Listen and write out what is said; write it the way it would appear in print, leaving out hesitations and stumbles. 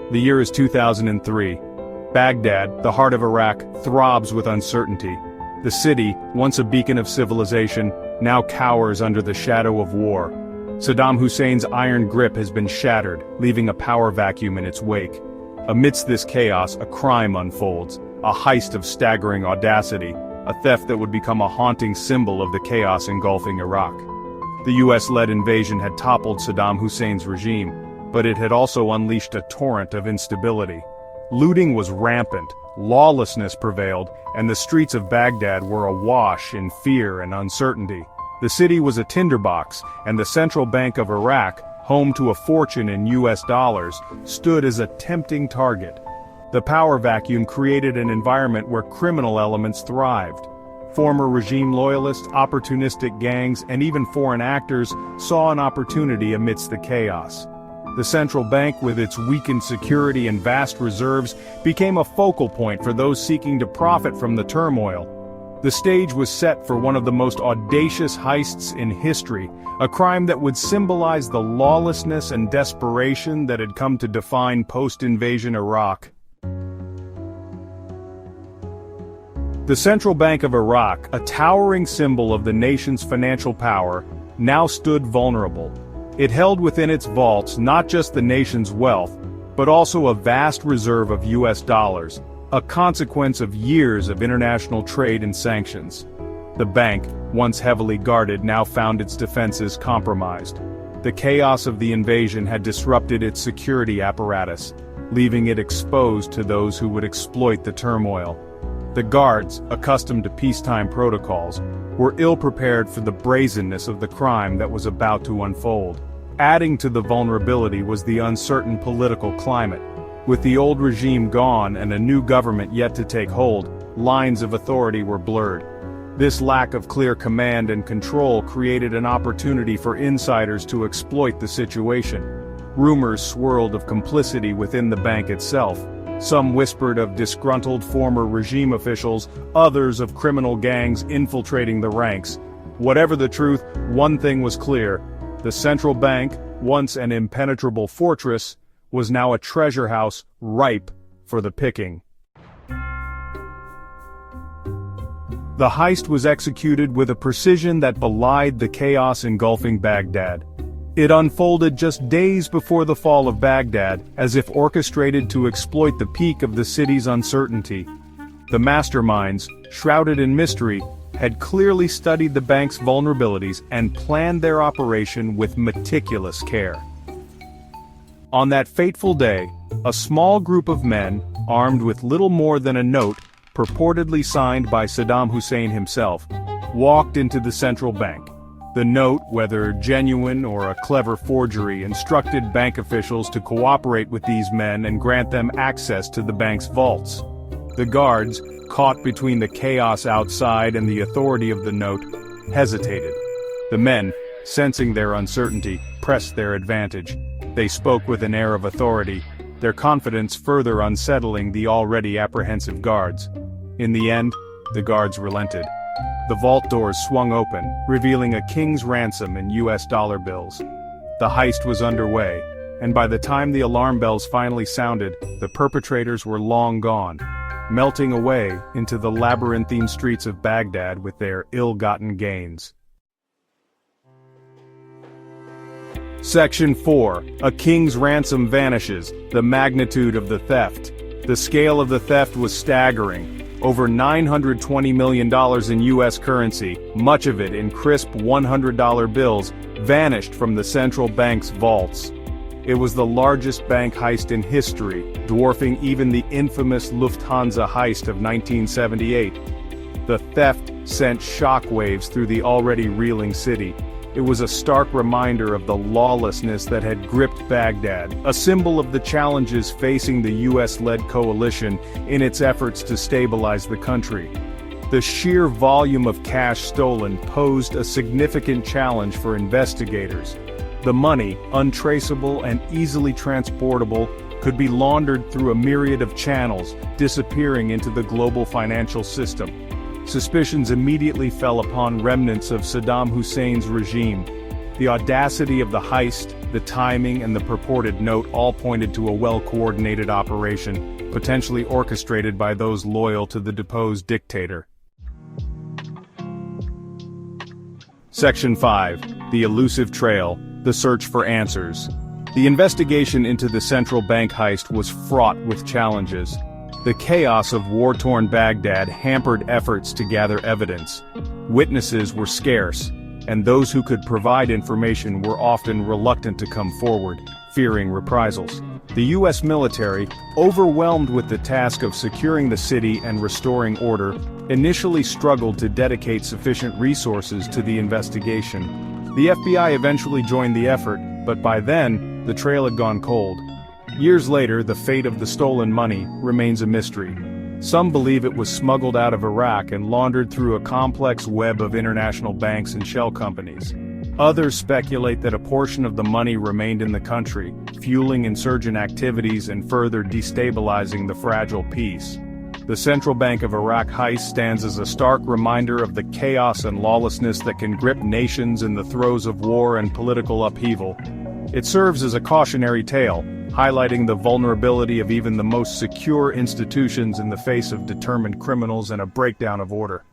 The year is 2003. Baghdad, the heart of Iraq, throbs with uncertainty. The city, once a beacon of civilization, now cowers under the shadow of war. Saddam Hussein's iron grip has been shattered, leaving a power vacuum in its wake. Amidst this chaos, a crime unfolds, a heist of staggering audacity, a theft that would become a haunting symbol of the chaos engulfing Iraq. The US-led invasion had toppled Saddam Hussein's regime, but it had also unleashed a torrent of instability. Looting was rampant, lawlessness prevailed, and the streets of Baghdad were awash in fear and uncertainty. The city was a tinderbox, and the central bank of Iraq, home to a fortune in US dollars, stood as a tempting target. The power vacuum created an environment where criminal elements thrived. Former regime loyalists, opportunistic gangs, and even foreign actors saw an opportunity amidst the chaos. The central bank, with its weakened security and vast reserves, became a focal point for those seeking to profit from the turmoil. The stage was set for one of the most audacious heists in history, a crime that would symbolize the lawlessness and desperation that had come to define post-invasion Iraq. The Central Bank of Iraq, a towering symbol of the nation's financial power, now stood vulnerable. It held within its vaults not just the nation's wealth, but also a vast reserve of US dollars, a consequence of years of international trade and sanctions. The bank, once heavily guarded, now found its defenses compromised. The chaos of the invasion had disrupted its security apparatus, leaving it exposed to those who would exploit the turmoil. The guards, accustomed to peacetime protocols, were ill-prepared for the brazenness of the crime that was about to unfold. Adding to the vulnerability was the uncertain political climate. With the old regime gone and a new government yet to take hold, lines of authority were blurred. This lack of clear command and control created an opportunity for insiders to exploit the situation. Rumors swirled of complicity within the bank itself. Some whispered of disgruntled former regime officials, others of criminal gangs infiltrating the ranks. Whatever the truth, one thing was clear. The central bank, once an impenetrable fortress, was now a treasure house ripe for the picking. The heist was executed with a precision that belied the chaos engulfing Baghdad. It unfolded just days before the fall of Baghdad, as if orchestrated to exploit the peak of the city's uncertainty. The masterminds, shrouded in mystery, had clearly studied the bank's vulnerabilities and planned their operation with meticulous care. On that fateful day, a small group of men, armed with little more than a note, purportedly signed by Saddam Hussein himself, walked into the central bank. The note, whether genuine or a clever forgery, instructed bank officials to cooperate with these men and grant them access to the bank's vaults. The guards, caught between the chaos outside and the authority of the note, hesitated. The men, sensing their uncertainty, pressed their advantage. They spoke with an air of authority, their confidence further unsettling the already apprehensive guards. In the end, the guards relented. The vault doors swung open, revealing a king's ransom in US dollar bills. The heist was underway, and by the time the alarm bells finally sounded, the perpetrators were long gone, melting away into the labyrinthine streets of Baghdad with their ill-gotten gains. Section 4. A king's ransom vanishes, the magnitude of the theft. The scale of the theft was staggering. Over $920 million in US currency, much of it in crisp $100 bills, vanished from the central bank's vaults. It was the largest bank heist in history, dwarfing even the infamous Lufthansa heist of 1978. The theft sent shockwaves through the already reeling city. It was a stark reminder of the lawlessness that had gripped Baghdad, a symbol of the challenges facing the US-led coalition in its efforts to stabilize the country. The sheer volume of cash stolen posed a significant challenge for investigators. The money, untraceable and easily transportable, could be laundered through a myriad of channels, disappearing into the global financial system. Suspicions immediately fell upon remnants of Saddam Hussein's regime. The audacity of the heist, the timing, and the purported note all pointed to a well-coordinated operation, potentially orchestrated by those loyal to the deposed dictator. Section 5. The Elusive Trail, the Search for Answers. The investigation into the central bank heist was fraught with challenges. The chaos of war-torn Baghdad hampered efforts to gather evidence. Witnesses were scarce, and those who could provide information were often reluctant to come forward, fearing reprisals. The U.S. military, overwhelmed with the task of securing the city and restoring order, initially struggled to dedicate sufficient resources to the investigation. The FBI eventually joined the effort, but by then, the trail had gone cold. Years later, the fate of the stolen money remains a mystery. Some believe it was smuggled out of Iraq and laundered through a complex web of international banks and shell companies. Others speculate that a portion of the money remained in the country, fueling insurgent activities and further destabilizing the fragile peace. The Central Bank of Iraq heist stands as a stark reminder of the chaos and lawlessness that can grip nations in the throes of war and political upheaval. It serves as a cautionary tale, highlighting the vulnerability of even the most secure institutions in the face of determined criminals and a breakdown of order.